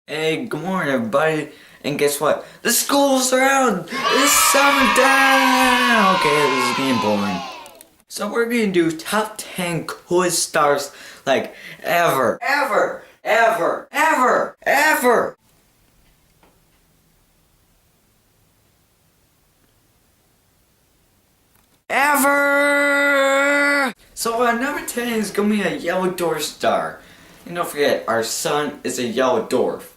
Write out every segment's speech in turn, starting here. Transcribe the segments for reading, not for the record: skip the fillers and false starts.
Hey, good morning everybody, and guess what? The schools are out! It's summertime! Okay, this is getting boring. So we're gonna do top 10 coolest stars, like, ever. Ever! Ever! Ever! Ever! Ever! So number 10 is gonna be a yellow dwarf star. And don't forget, our sun is a yellow dwarf.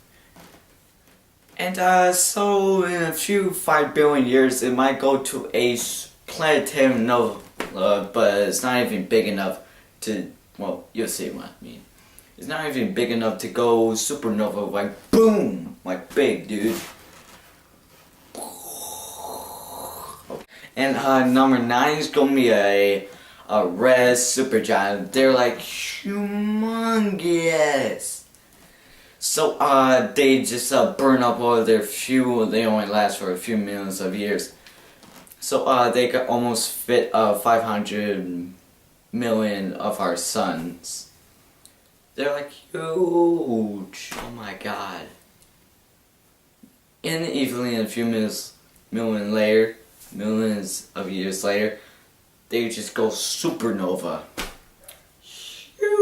And so in a few 5 billion years, it might go to a planetary nova, but it's not even big enough to, well, you'll see what I mean. It's not even big enough to go supernova, like boom, like big, dude. And number 9 is gonna be a red supergiant. They're like humongous. So, they just burn up all their fuel. They only last for a few millions of years. So, they could almost fit 500 million of our suns. They're like huge. Oh my god. And even in a few millions of years later, they just go supernova. Huge.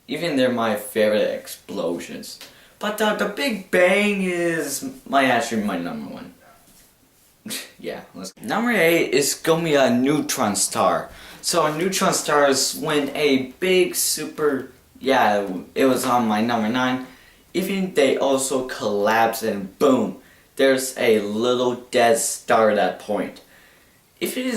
Even they're my favorite explosions. But the Big Bang is actually my number one. Yeah, Number 8 is gonna be a neutron star. So a neutron star is when a big super, yeah, it was on my number 9. Even they also collapse and boom, there's a little dead star at that point. Even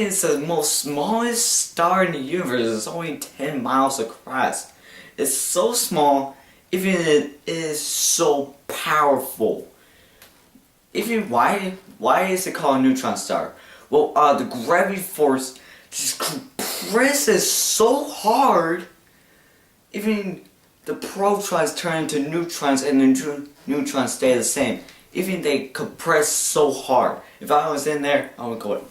it's the most smallest star in the universe, it's only 10 miles across. It's so small, even it is so powerful. Even why is it called a neutron star? Well, the gravity force just compresses so hard, even the protons turn into neutrons and the neutrons stay the same. Even they compress so hard. If I was in there, I would go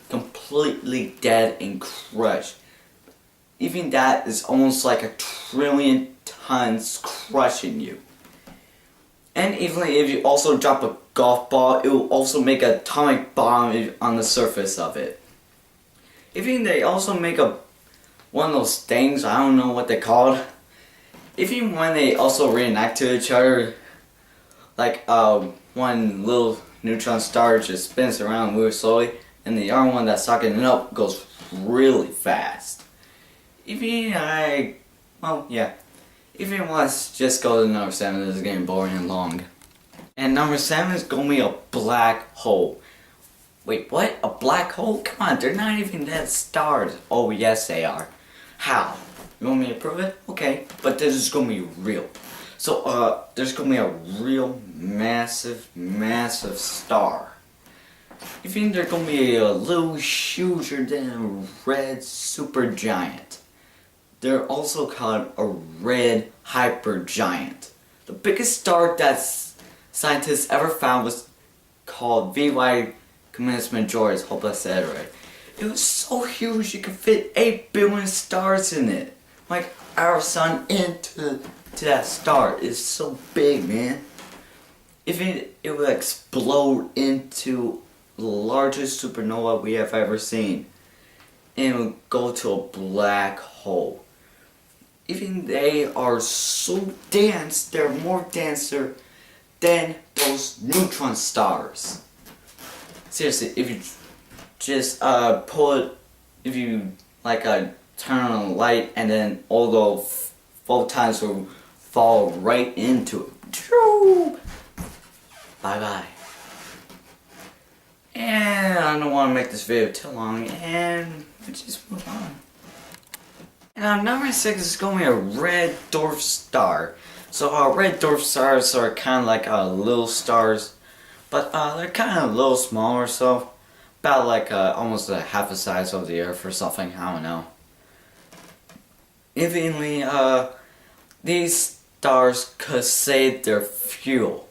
completely dead and crushed. Even that is almost like a trillion tons crushing you. And even if you also drop a golf ball, it will also make an atomic bomb on the surface of it. Even they also make one of those things, I don't know what they're called. Even when they also react to each other, like one little neutron star just spins around really slowly, and the other one that's sucking it up goes really fast. Even let's just go to number 7, this is getting boring and long. And number 7 is gonna be a black hole. Wait, what? A black hole? Come on, they're not even dead stars. Oh yes they are. How? You want me to prove it? Okay, but this is gonna be real. So there's gonna be a real massive star. You think they're gonna be a little huger than a red supergiant. They're also called a red hypergiant. The biggest star that scientists ever found was called VY Canis Majoris. Hope I said it right. It was so huge you could fit 8 billion stars in it. Like our sun into that star. It's so big, man. If it would explode into the largest supernova we have ever seen, and it would go to a black hole. Even they are so dense, they're more denser than those neutron stars. Seriously, if you just if you turn on a light and then all those photons will fall right into it. Bye bye. And I don't want to make this video too long, and let's just move on. And number 6 is going to be a red dwarf star. So red dwarf stars are kind of like little stars, but they're kind of a little smaller, so about like almost half the size of the Earth or something. I don't know. Evidently, these stars could save their fuel.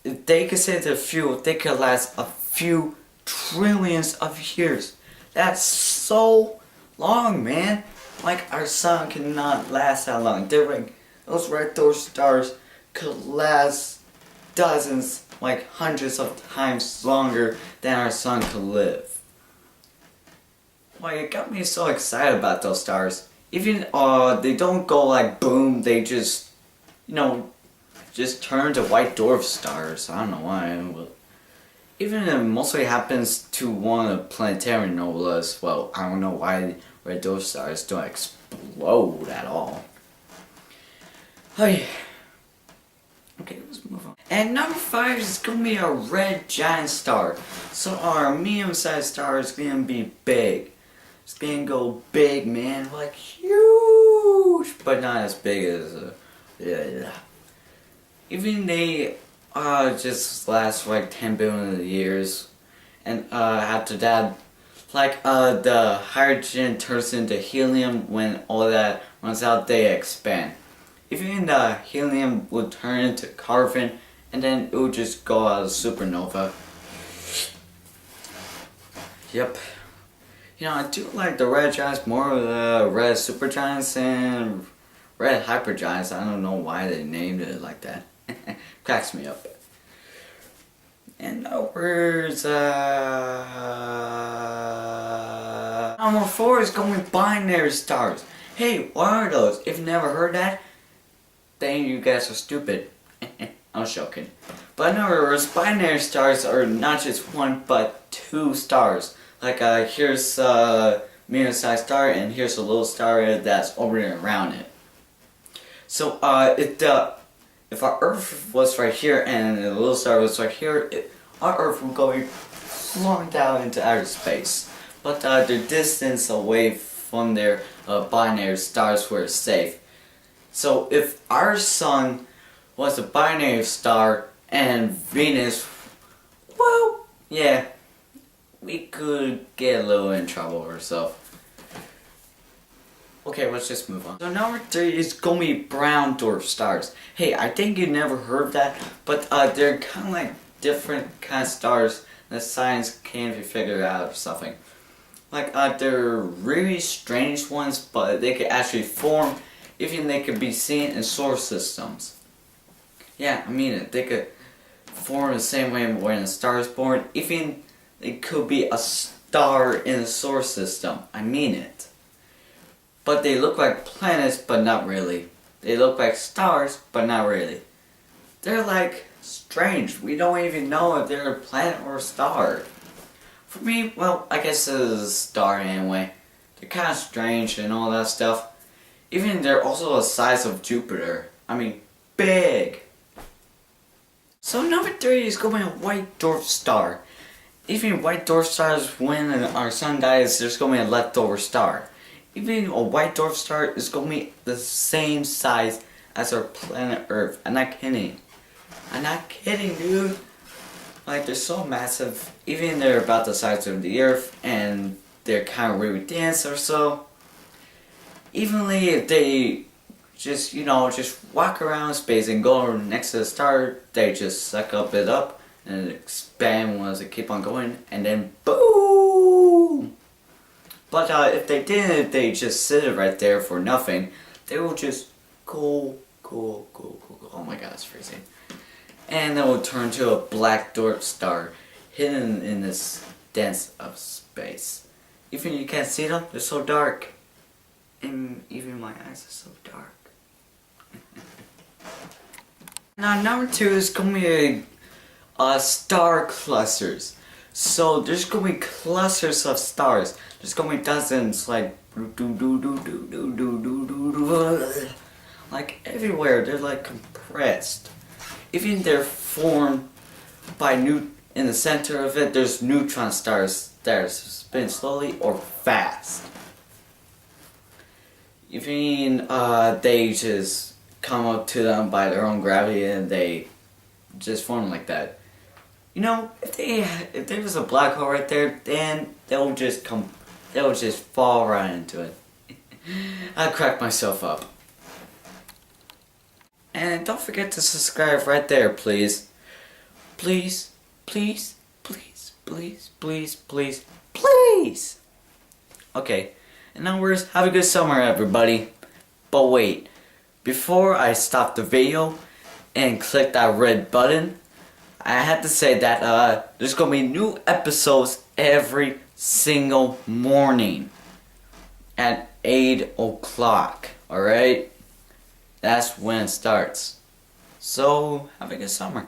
If they could save their fuel, they could last a few trillions of years. That's so long, man. Like, our sun cannot last that long. Those red dwarf stars could last dozens, like hundreds of times longer than our sun could live. Like, it got me so excited about those stars. Even, they don't go like boom, they just, just turn to white dwarf stars. I don't know why. But even it mostly happens to one of the planetary nobulas. Well, I don't know why red dwarf stars don't explode at all. Oh yeah. Okay, let's move on. And number 5 is gonna be a red giant star. So our medium-sized star is gonna be big. It's gonna go big, man, like huge, but not as big as yeah. Even they just last for like 10 billion years, and after that, like the hydrogen turns into helium. When all that runs out, they expand. Even the helium will turn into carbon, and then it will just go out as supernova. Yep. I do like the red giants more of the red supergiants and red hypergiants. I don't know why they named it like that. Cracks me up. In other words, number 4 is going to be binary stars. Hey, what are those? If you've never heard that, then you guys are stupid. I'm joking. But in other words, binary stars are not just one, but 2 stars. Like, here's a medium-sized star, and here's a little star that's orbiting around it. So, if our Earth was right here and the little star was right here, our Earth would go flung down into outer space. But the distance away from their binary stars were safe. So if our sun was a binary star and Venus, well, yeah, we could get a little in trouble or so. Okay, let's just move on. So number 3 is gonna be brown dwarf stars. Hey, I think you never heard of that, but they're kind of like different kind of stars that science can't even figure out or something. Like, they're really strange ones, but they could actually form. Even they could be seen in solar systems. Yeah, I mean it. They could form the same way when a star is born. Even it could be a star in the solar system. I mean it. But they look like planets, but not really. They look like stars, but not really. They're like strange. We don't even know if they're a planet or a star. For me, well, I guess it's a star anyway. They're kind of strange and all that stuff. Even they're also the size of Jupiter. I mean, big. So number 3 is going to be a white dwarf star. Even white dwarf stars, when our sun dies, there's going to be a leftover star. Even a white dwarf star is going to be the same size as our planet Earth. I'm not kidding. I'm not kidding, dude. Like, they're so massive. Even they're about the size of the Earth, and they're kind of really dense or so. Evenly, if they just, just walk around space and go next to the star, they just suck it up and expand as they keep on going, and then boom! But if they didn't, if they just sit it right there for nothing, they will just go. Oh my god, it's freezing. And they will turn to a black dwarf star hidden in this dense of space. Even you can't see them, they're so dark. And even my eyes are so dark. Now number 2 is going to be star clusters. So there's going to be clusters of stars. There's going to be dozens, like everywhere. They're like compressed. Even they're formed by in the center of it, there's neutron stars that spin slowly or fast. Even they just come up to them by their own gravity and they just form like that. If there was a black hole right there, then they'll just fall right into it. I cracked myself up. And don't forget to subscribe right there, please. Please, please, please, please, please, please, please. Okay. In other words, have a good summer, everybody. But wait, before I stop the video and click that red button, I have to say that there's gonna be new episodes every single morning at 8 o'clock. Alright? That's when it starts. So, have a good summer.